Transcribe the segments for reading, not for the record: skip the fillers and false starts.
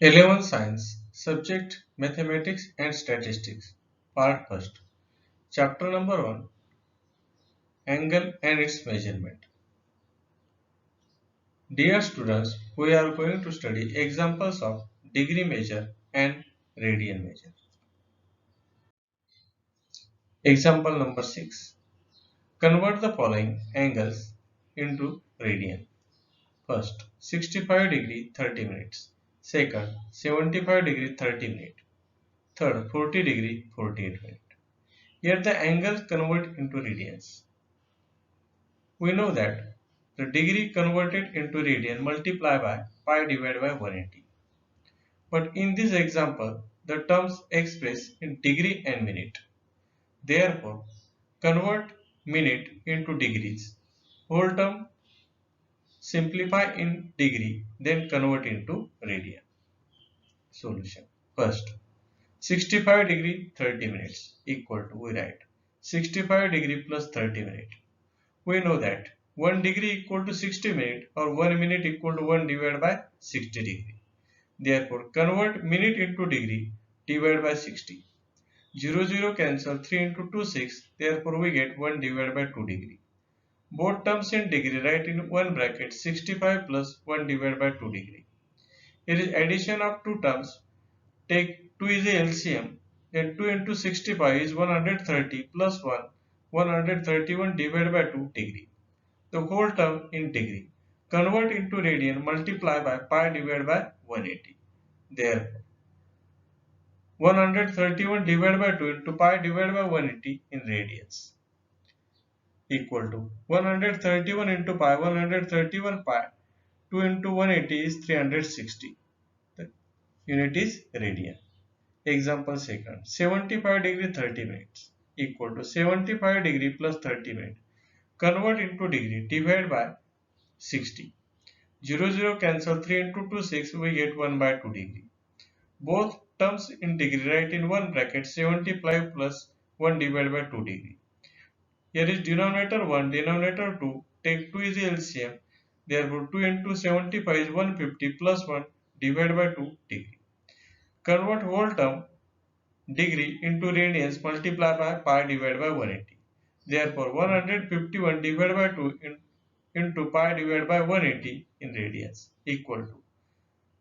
11 Science Subject Mathematics and Statistics Part 1st Chapter number 1 Angle and its Measurement. Dear students, we are going to study examples of degree measure and radian measure. Example number 6. Convert the following angles into radian. First, 65 degree 30 minutes. Second, 75 degree 30 minutes. Third, 40 degree 48 minutes. Here the angles convert into radians. We know that the degree converted into radian multiply by pi divided by 180. But in this example, the terms express in degree and minute. Therefore, convert minute into degrees. Whole term simplify in degree, then convert into radian. Solution. First, 65 degree 30 minutes equal to, we write 65 degree plus 30 minutes. We know that 1 degree equal to 60 minutes or 1 minute equal to 1 divided by 60 degree. Therefore, convert minute into degree divided by 60. 0, 0 cancel, 3 into 2 6. Therefore, we get 1 divided by 2 degree. Both terms in degree write in one bracket 65 plus 1 divided by 2 degree. Here is addition of two terms. Take 2 is a LCM. Then 2 into 65 is 130 plus 1. 131 divided by 2 degree. The whole term in degree. Convert into radian, multiply by pi divided by 180. Therefore, 131 divided by 2 into pi divided by 180 in radians equal to 131 into pi, 131 pi, 2 into 180 is 360. The unit is radian. Example second, 75 degree 30 minutes equal to 75 degree plus 30 minutes. Convert into degree, divide by 60. 0, 0 cancel, 3 into 2 6, we get 1 by 2 degree. Both terms in degree write in one bracket 75 plus 1 divided by 2 degree. Here is denominator 1, denominator 2, take 2 is the LCM. Therefore 2 into 75 is 150 plus 1 divided by 2 degree. Convert whole term degree into radians, multiply by pi divided by 180. Therefore 151 divided by 2 into pi divided by 180 in radians equal to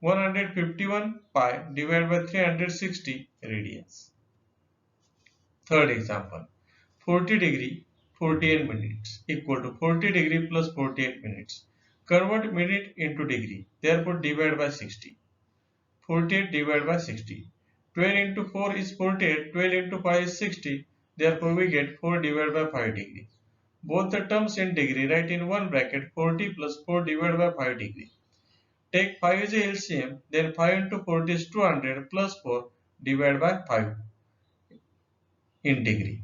151 pi divided by 360 radians. Third example, 40 degree 48 minutes equal to 40 degree plus 48 minutes. Convert minute into degree, therefore divide by 60. 48 divided by 60. 12 into 4 is 48, 12 into 5 is 60, therefore we get 4 divided by 5 degree. Both the terms in degree write in one bracket 40 plus 4 divided by 5 degree. Take 5 is a LCM, then 5 into 40 is 200 plus 4 divided by 5 in degree.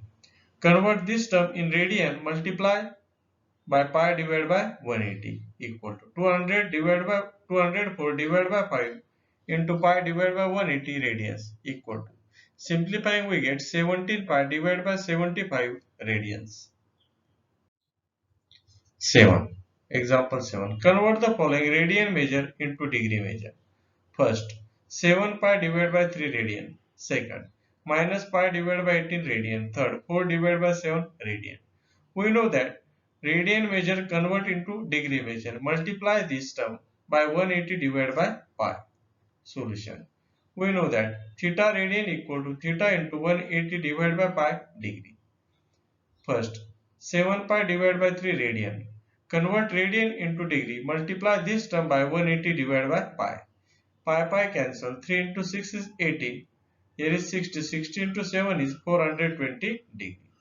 Convert this term in radian, multiply by pi divided by 180 equal to 200 divided by 204 divided by 5 into pi divided by 180 radians equal to, simplifying we get 17 pi divided by 75 radians. 7. Example 7. Convert the following radian measure into degree measure. First, 7 pi divided by 3 radian. Second, minus pi divided by 18 radian. Third, 4 divided by 7 radian. We know that radian measure convert into degree measure. Multiply this term by 180 divided by pi. Solution. We know that theta radian equal to theta into 180 divided by pi degree. First, 7 pi divided by 3 radian. Convert radian into degree. Multiply this term by 180 divided by pi. Pi cancel. 3 into 6 is 18. Here is 60. 60 into 7 is 420 degree.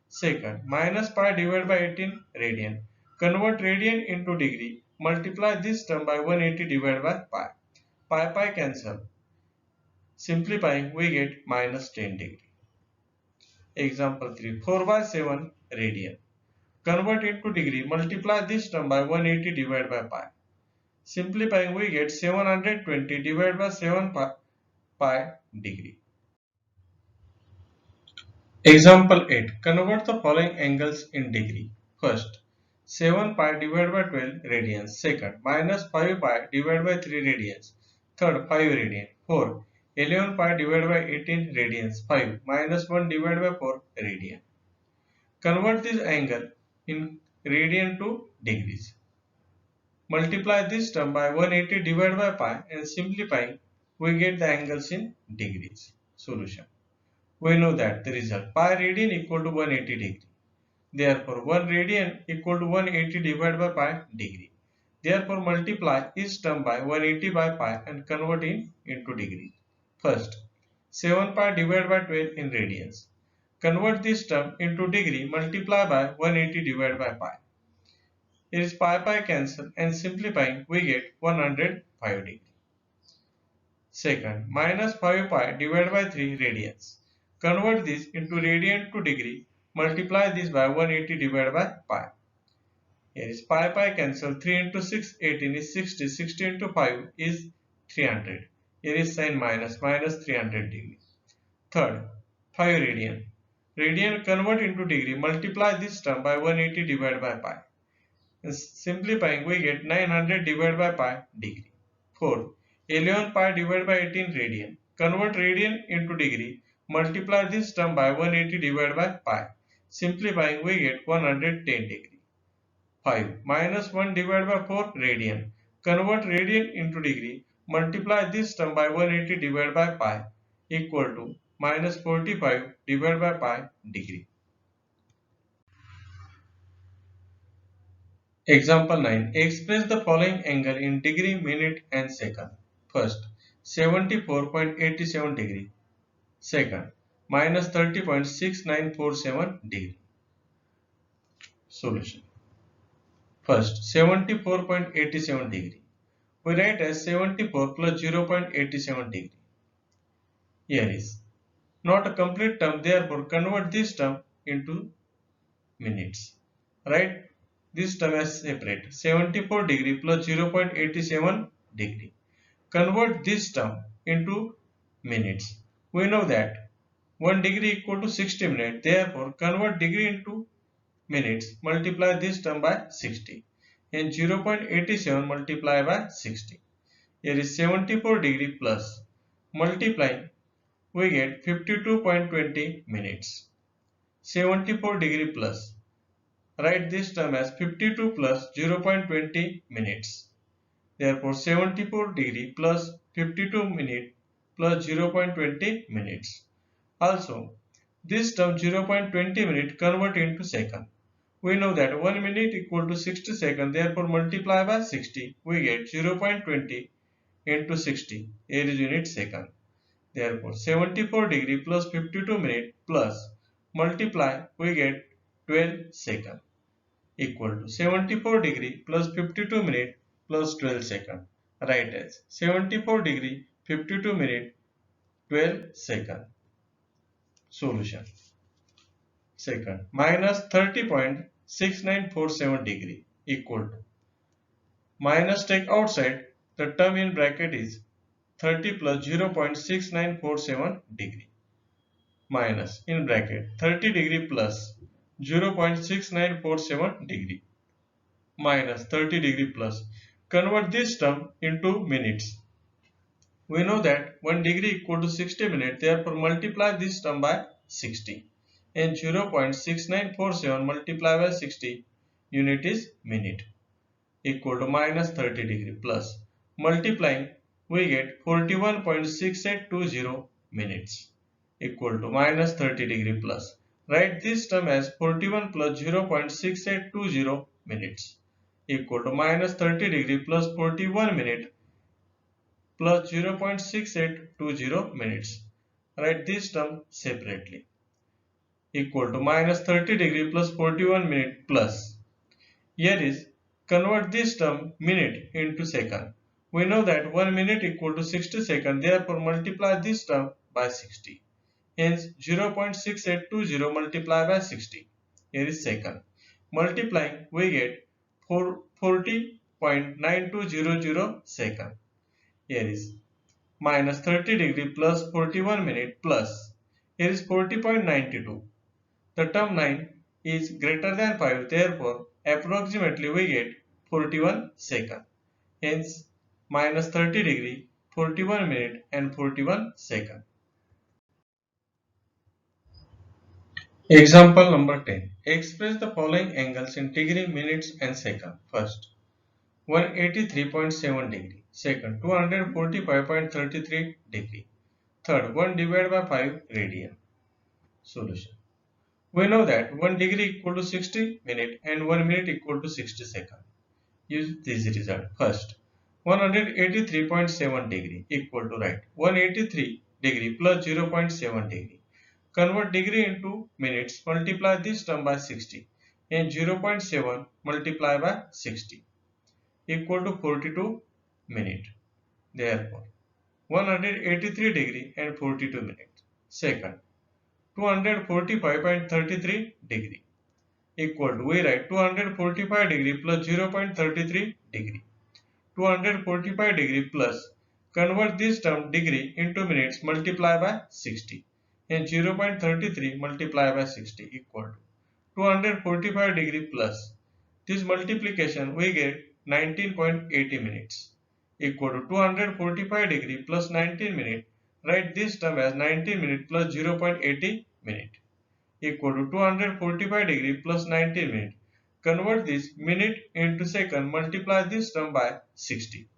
Second, minus pi divided by 18 radian. Convert radian into degree. Multiply this term by 180 divided by pi. Pi cancel. Simplifying, we get minus 10 degree. Example 3. 4 by 7 radian. Convert into degree. Multiply this term by 180 divided by pi. Simplifying, we get 720 divided by 7 pi degree. Example 8. Convert the following angles in degree. First, 7 pi divided by 12 radians. Second, minus 5 pi divided by 3 radians. Third, 5 radian. 4. 11 pi divided by 18 radians. 5 minus 1 divided by 4 radian. Convert this angle in radian to degrees. Multiply this term by 180 divided by pi and simplifying we get the angles in degrees. Solution. We know that the result pi radian equal to 180 degree. Therefore 1 radian equal to 180 divided by pi degree. Therefore multiply each term by 180 by pi and convert it into degree. First, 7 pi divided by 12 in radians. Convert this term into degree, multiply by 180 divided by pi. Here is pi cancel and simplifying we get 105 degree. Second, minus 5 pi divided by 3 radians. Convert this into radian to degree, multiply this by 180 divided by pi. Here is pi cancel, 3 into 6, 18 is 60, 60 into 5 is 300. Here is sign minus 300 degree. Third, 5 radian. Radian convert into degree, multiply this term by 180 divided by pi. Simplifying we get 900 divided by pi degree. Fourth, 11 pi divided by 18 radian. Convert radian into degree, multiply this term by 180 divided by pi. Simplifying we get 110 degree. 5 minus 1 divided by 4 radian. Convert radian into degree, multiply this term by 180 divided by pi equal to minus 45 divided by pi degree. Example 9. Express the following angle in degree, minute and second. First, 74.87 degree. Second, minus 30.6947 degree. Solution. First, 74.87 degree. We write as 74 plus 0.87 degree. Here is not a complete term, therefore convert this term into minutes. Write this term as separate. 74 degree plus 0.87 degree. Convert this term into minutes. We know that 1 degree equal to 60 minutes. Therefore, convert degree into minutes. Multiply this term by 60. And 0.87 multiply by 60. Here is 74 degree plus multiplying we get 52.20 minutes. 74 degree plus. Write this term as 52 plus 0.20 minutes. Therefore, 74 degree plus 52 minute plus 0.20 minutes. Also, this term 0.20 minute convert into second. We know that 1 minute equal to 60 seconds. Therefore, multiply by 60. We get 0.20 into 60. Here is unit second. Therefore, 74 degree plus 52 minute plus multiply we get 12 seconds equal to 74 degree plus 52 minute plus 12 seconds. Write as 74 degree 52 minute 12 seconds. Solution. Second, minus 30.6947 degree equal to minus take outside, the term in bracket is 30 plus 0.6947 degree minus in bracket 30 degree plus 0.6947 degree minus 30 degree plus. Convert this term into minutes. We know that 1 degree equal to 60 minutes, therefore multiply this term by 60 and 0.6947 multiply by 60 unit is minute equal to minus 30 degree plus multiplying we get 41.6820 minutes equal to minus 30 degree plus. Write this term as 41 plus 0.6820 minutes equal to minus 30 degree plus 41 minute plus 0.6820 minutes. Write this term separately equal to minus 30 degree plus 41 minute plus. Here is convert this term minute into second. We know that 1 minute equal to 60 seconds, therefore multiply this term by 60. Hence 0.6820 multiply by 60. Here is second. Multiplying we get 40.9200 second. Here is minus 30 degree plus 41 minute plus. Here is 40.92. The term 9 is greater than 5, therefore approximately we get 41 second. Hence minus 30 degree 41 minutes and 41 seconds. Example number 10. Express the following angles in degree, minutes and second. First, 183.7 degree. Second, 245.33 degree. Third, 1 divided by 5 radian. Solution. We know that 1 degree equal to 60 minutes and 1 minute equal to 60 seconds. Use this result. First, 183.7 degree equal to, right, 183 degree plus 0.7 degree. Convert degree into minutes, multiply this term by 60 and 0.7 multiply by 60 equal to 42 minutes. Therefore, 183 degree and 42 minutes. Second, 245.33 degree equal to, we write 245 degree plus 0.33 degree. 245 degree plus, convert this term degree into minutes, multiply by 60 and 0.33 multiply by 60 equal to 245 degree plus, this multiplication we get 19.80 minutes equal to 245 degree plus 19 minute. Write this term as 19 minute plus 0.80 minute equal to 245 degree plus 19 minute. Convert this minute into second, multiply this term by 60.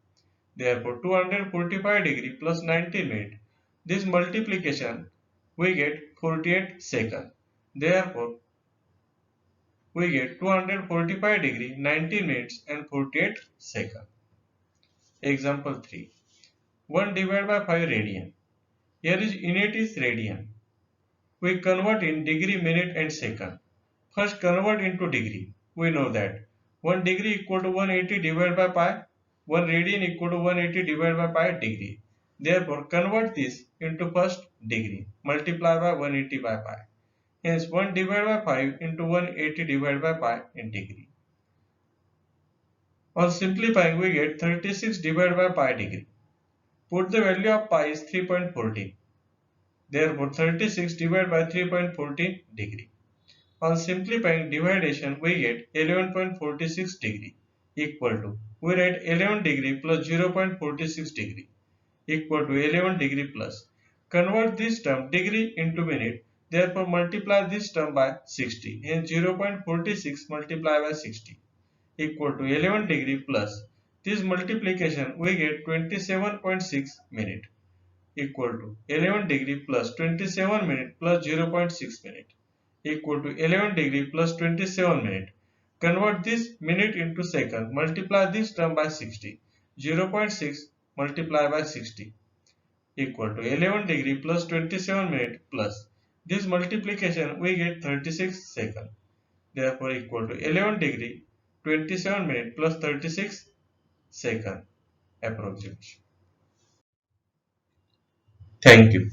Therefore, 245 degree plus 19 minute. This multiplication we get 48 seconds. Therefore, we get 245 degree, 19 minutes and 48 seconds. Example 3. 1 divided by 5 radian. Here is unit is radian. We convert in degree, minute and second. First convert into degree. We know that 1 degree equal to 180 divided by pi. 1 radian equal to 180 divided by pi degree. Therefore, convert this into first degree. Multiply by 180 by pi. Hence, 1 divided by 5 into 180 divided by pi in degree. On simplifying, we get 36 divided by pi degree. Put the value of pi is 3.14. Therefore, 36 divided by 3.14 degree. On simplifying dividation, we get 11.46 degree equal to, we write 11 degree plus 0.46 degree equal to 11 degree plus. Convert this term degree into minute. Therefore, multiply this term by 60. Hence, 0.46 multiplied by 60 equal to 11 degree plus. This multiplication we get 27.6 minute equal to 11 degree plus 27 minute plus 0.6 minute equal to 11 degree plus 27 minute. Convert this minute into second. Multiply this term by 60. 0.6 multiplied by 60 equal to 11 degree plus 27 minute plus. This multiplication we get 36 seconds. Therefore, equal to 11 degree 27 minute plus 36 second approximation. Thank you.